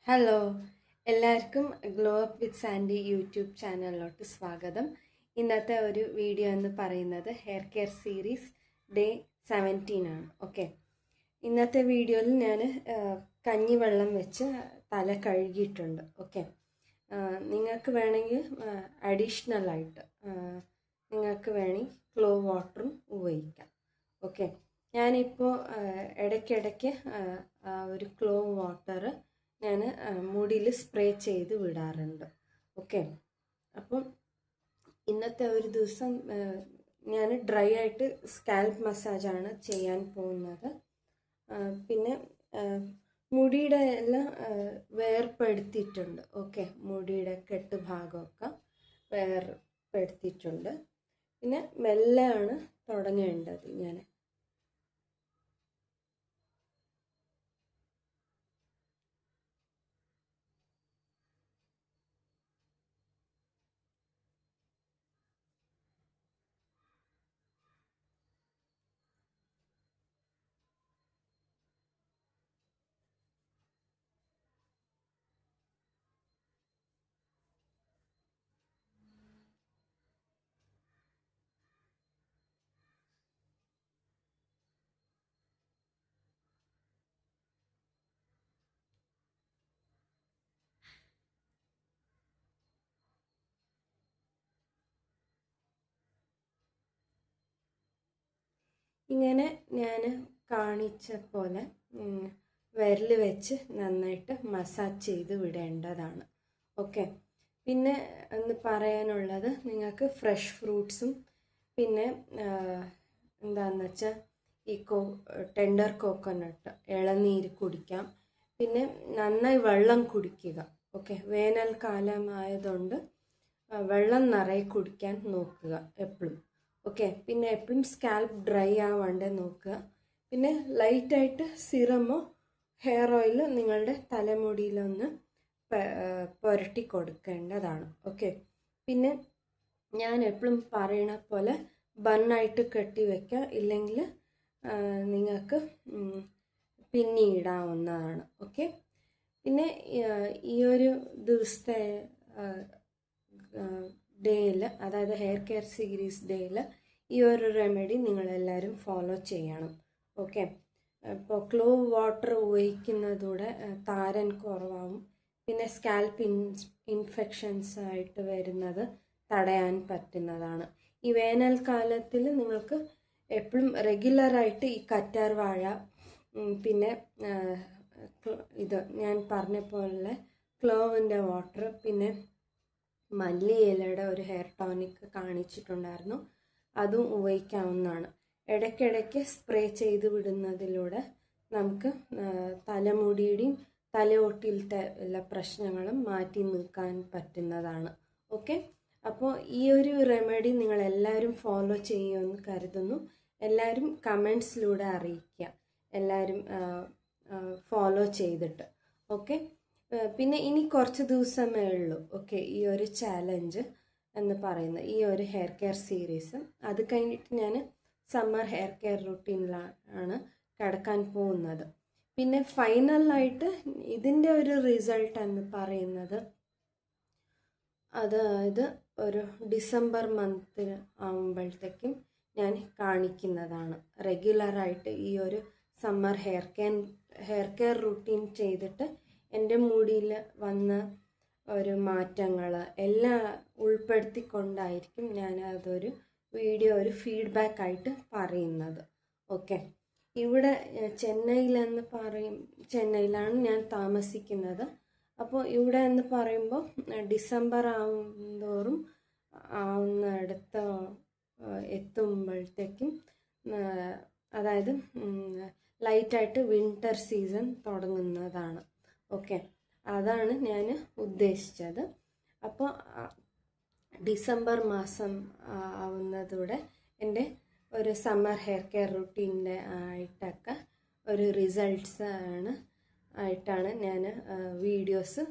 Hello, എല്ലാവർക്കും glow up with Sandy YouTube ചാനലിലോട്ട് സ്വാഗതം. ഇന്നത്തെ ഒരു വീഡിയോ എന്ന് പറയുന്നത് ഹെയർ കെയർ സീരീസ് ഡേ 17 ആണ്. ഓക്കെ, ഇന്നത്തെ വീഡിയോയിൽ ഞാൻ കഞ്ഞിവെള്ളം വെച്ച് തല കഴുകിയിട്ടുണ്ട്. ഓക്കെ, നിങ്ങൾക്ക് വേണമെങ്കിൽ അഡീഷണലായിട്ട് നിങ്ങൾക്ക് വേണമെങ്കിൽ ക്ലോ വാട്ടറും ഉപയോഗിക്കാം. ഓക്കെ, ഞാനിപ്പോൾ ഇടയ്ക്കിടയ്ക്ക് ഒരു ക്ലോ വാട്ടർ ഞാൻ മുടിയിൽ സ്പ്രേ ചെയ്ത് വിടാറുണ്ട്. ഓക്കെ, അപ്പം ഇന്നത്തെ ഒരു ദിവസം ഞാൻ ഡ്രൈ ആയിട്ട് സ്കാൽപ്പ് മസാജാണ് ചെയ്യാൻ പോകുന്നത്. പിന്നെ മുടിയുടെ എല്ലാം വേർപ്പെടുത്തിയിട്ടുണ്ട്. ഓക്കെ, മുടിയുടെ കെട്ട് ഭാഗമൊക്കെ വേർപ്പെടുത്തിയിട്ടുണ്ട്. പിന്നെ മെല്ലെയാണ് തുടങ്ങേണ്ടത്. ഞാൻ ഇങ്ങനെ ഞാൻ കാണിച്ച പോലെ വിരൽ വെച്ച് നന്നായിട്ട് മസാജ് ചെയ്ത് വിടേണ്ടതാണ്. ഓക്കെ, പിന്നെ എന്ന് പറയാനുള്ളത്, നിങ്ങൾക്ക് ഫ്രഷ് ഫ്രൂട്ട്സും പിന്നെ എന്താണെന്ന് വെച്ചാൽ ഈ ടെൻഡർ കോക്കനട്ട് ഇളനീര് കുടിക്കാം. പിന്നെ നന്നായി വെള്ളം കുടിക്കുക. ഓക്കെ, വേനൽക്കാലമായതുകൊണ്ട് വെള്ളം നിറയെ കുടിക്കാൻ നോക്കുക എപ്പോഴും. ഓക്കെ, പിന്നെ എപ്പോഴും സ്കാൽപ്പ് ഡ്രൈ ആവാണ്ട് നോക്കുക. പിന്നെ ലൈറ്റായിട്ട് സിറമോ ഹെയർ ഓയിലോ നിങ്ങളുടെ തലമുടിയിലൊന്ന് പുരട്ടി കൊടുക്കേണ്ടതാണ്. ഓക്കെ, പിന്നെ ഞാൻ എപ്പോഴും പറയണ പോലെ ബണ്ണായിട്ട് കെട്ടി വയ്ക്കുക, ഇല്ലെങ്കിൽ നിങ്ങൾക്ക് പിന്നിടാവുന്നതാണ്. ഓക്കെ, പിന്നെ ഈ ഒരു ദിവസത്തെ ഡേയിൽ, അതായത് ഹെയർ കെയർ സീരീസ് ഡേയിൽ ഈ ഒരു റെമഡി നിങ്ങളെല്ലാവരും ഫോളോ ചെയ്യണം. ഓക്കെ, ഇപ്പോൾ ക്ലോ വാട്ടർ ഉപയോഗിക്കുന്നതോടെ താരൻ കുറവാകും. പിന്നെ സ്കാൽപ്പ് ഇൻഫെക്ഷൻസ് ആയിട്ട് വരുന്നത് തടയാൻ പറ്റുന്നതാണ്. ഈ വേനൽക്കാലത്തിൽ നിങ്ങൾക്ക് എപ്പോഴും റെഗുലറായിട്ട് ഈ കറ്റാർ വാഴ, പിന്നെ ഇത് ഞാൻ പറഞ്ഞ പോലെ ക്ലോവിൻ്റെ വാട്ടർ, പിന്നെ മല്ലി ഇലയുടെ ഒരു ഹെയർ ടോണിക് കാണിച്ചിട്ടുണ്ടായിരുന്നു, അതും ഉപയോഗിക്കാവുന്നതാണ്. ഇടയ്ക്കിടയ്ക്ക് സ്പ്രേ ചെയ്ത് വിടുന്നതിലൂടെ നമുക്ക് തലമുടിയുടെയും തലയോട്ടിയിലത്തെ എല്ലാ പ്രശ്നങ്ങളും മാറ്റി നിൽക്കാൻ പറ്റുന്നതാണ്. ഓക്കെ, അപ്പോൾ ഈ ഒരു റെമഡി നിങ്ങളെല്ലാവരും ഫോളോ ചെയ്യുമെന്ന് കരുതുന്നു. എല്ലാവരും കമൻസിലൂടെ അറിയിക്കുക, എല്ലാവരും ഫോളോ ചെയ്തിട്ട്. ഓക്കെ, പിന്നെ ഇനി കുറച്ച് ദിവസമേ ഉള്ളൂ. ഓക്കെ, ഈ ഒരു ചാലഞ്ച് എന്ന് പറയുന്ന ഈ ഒരു ഹെയർ കെയർ സീരീസ്. അത് കഴിഞ്ഞിട്ട് ഞാൻ സമ്മർ ഹെയർ കെയർ റുട്ടീനിലാണ് കിടക്കാൻ പോകുന്നത്. പിന്നെ ഫൈനലായിട്ട് ഇതിൻ്റെ ഒരു റിസൾട്ട് എന്ന് പറയുന്നത്, അതായത് ഒരു ഡിസംബർ മന്തിന് ആകുമ്പോഴത്തേക്കും ഞാൻ കാണിക്കുന്നതാണ്. റെഗുലറായിട്ട് ഈ ഒരു സമ്മർ ഹെയർ കെയർ റുട്ടീൻ ചെയ്തിട്ട് എൻ്റെ മുടിയിൽ വന്ന ഒരു മാറ്റങ്ങൾ എല്ലാം ഉൾപ്പെടുത്തിക്കൊണ്ടായിരിക്കും ഞാൻ അതൊരു വീഡിയോ, ഒരു ഫീഡ്ബാക്ക് ആയിട്ട് പറയുന്നത്. ഓക്കെ, ഇവിടെ ചെന്നൈയിലാണ് ഞാൻ താമസിക്കുന്നത്. അപ്പോൾ ഇവിടെ എന്ന് പറയുമ്പോൾ ഡിസംബർ ആവുന്തോറും ആവുന്നിടത്ത് എത്തുമ്പോഴത്തേക്കും, അതായത് ലൈറ്റായിട്ട് വിൻ്റർ സീസൺ തുടങ്ങുന്നതാണ്. ഓക്കെ, അതാണ് ഞാൻ ഉദ്ദേശിച്ചത്. അപ്പോൾ ഡിസംബർ മാസം ആവുന്നതോടെ എൻ്റെ ഒരു സമ്മർ ഹെയർ കെയർ റുട്ടീൻ്റെ ആയിട്ടൊക്കെ ഒരു റിസൾട്ട്സ് ആയിട്ടാണ് ഞാൻ വീഡിയോസ്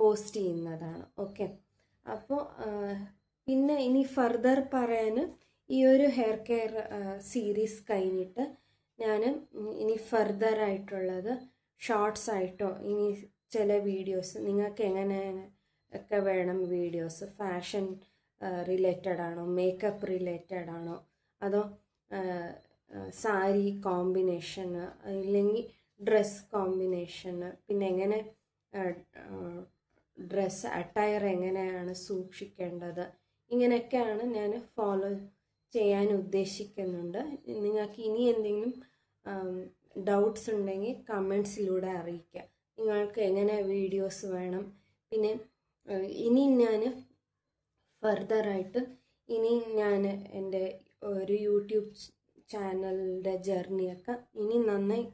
പോസ്റ്റ് ചെയ്യുന്നതാണ്. ഓക്കെ, അപ്പോൾ പിന്നെ ഇനി ഫർദർ പറയാൻ, ഈ ഒരു ഹെയർ കെയർ സീരീസ് കഴിഞ്ഞിട്ട് ഞാൻ ഇനി ഫർദർ ആയിട്ടുള്ളത് ഷോർട്സ് ആയിട്ടോ ഇനി ചില വീഡിയോസ് നിങ്ങൾക്ക് എങ്ങനെ ഒക്കെ വേണം വീഡിയോസ്, ഫാഷൻ റിലേറ്റഡ് ആണോ, മേക്കപ്പ് റിലേറ്റഡ് ആണോ, അതോ സാരി കോമ്പിനേഷന്, ഇല്ലെങ്കിൽ ഡ്രസ് കോമ്പിനേഷന്, പിന്നെ എങ്ങനെ ഡ്രസ്സ് അറ്റയർ എങ്ങനെയാണ് സൂക്ഷിക്കേണ്ടത്, ഇങ്ങനെയൊക്കെയാണ് ഞാൻ ഫോളോ ചെയ്യാൻ ഉദ്ദേശിക്കുന്നുണ്ട്. നിങ്ങൾക്ക് ഇനി എന്തെങ്കിലും ഡൗട്ട്സ് ഉണ്ടെങ്കിൽ കമൻസിലൂടെ അറിയിക്കുക. നിങ്ങൾക്ക് എങ്ങനെ വീഡിയോസ് വേണം. പിന്നെ ഇനി ഞാൻ ഫർദറായിട്ട് ഞാൻ എൻ്റെ ഒരു യൂട്യൂബ് ചാനലിൻ്റെ ജേർണിയൊക്കെ ഇനി നന്നായി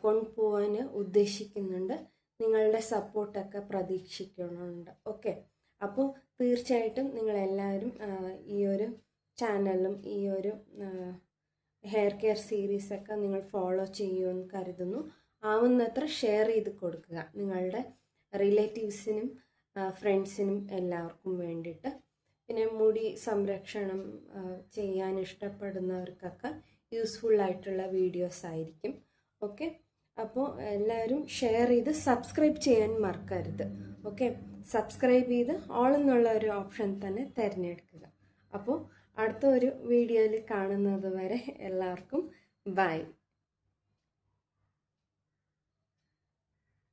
കൊണ്ടുപോകാൻ ഉദ്ദേശിക്കുന്നുണ്ട്. നിങ്ങളുടെ സപ്പോർട്ടൊക്കെ പ്രതീക്ഷിക്കുന്നുണ്ട്. ഓക്കെ, അപ്പോൾ തീർച്ചയായിട്ടും നിങ്ങളെല്ലാവരും ഈ ഒരു ചാനലും ഈ ഒരു ഹെയർ കെയർ സീരീസൊക്കെ നിങ്ങൾ ഫോളോ ചെയ്യുമെന്ന് കരുതുന്നു. ആവുന്നത്ര ഷെയർ ചെയ്ത് കൊടുക്കുക നിങ്ങളുടെ റിലേറ്റീവ്സിനും ഫ്രണ്ട്സിനും എല്ലാവർക്കും വേണ്ടിയിട്ട്. പിന്നെ മുടി സംരക്ഷണം ചെയ്യാൻ ഇഷ്ടപ്പെടുന്നവർക്കൊക്കെ യൂസ്ഫുള്ളായിട്ടുള്ള വീഡിയോസ് ആയിരിക്കും. ഓക്കെ, അപ്പോൾ എല്ലാവരും ഷെയർ ചെയ്ത് സബ്സ്ക്രൈബ് ചെയ്യാൻ മറക്കരുത്. ഓക്കെ, സബ്സ്ക്രൈബ് ചെയ്ത് ഓൾ എന്നുള്ള ഒരു ഓപ്ഷൻ തന്നെ തിരഞ്ഞെടുക്കുക. അപ്പോൾ അടുത്ത ഒരു വീഡിയോയിൽ കാണുന്നത് വരെ എല്ലാവർക്കും ബൈ.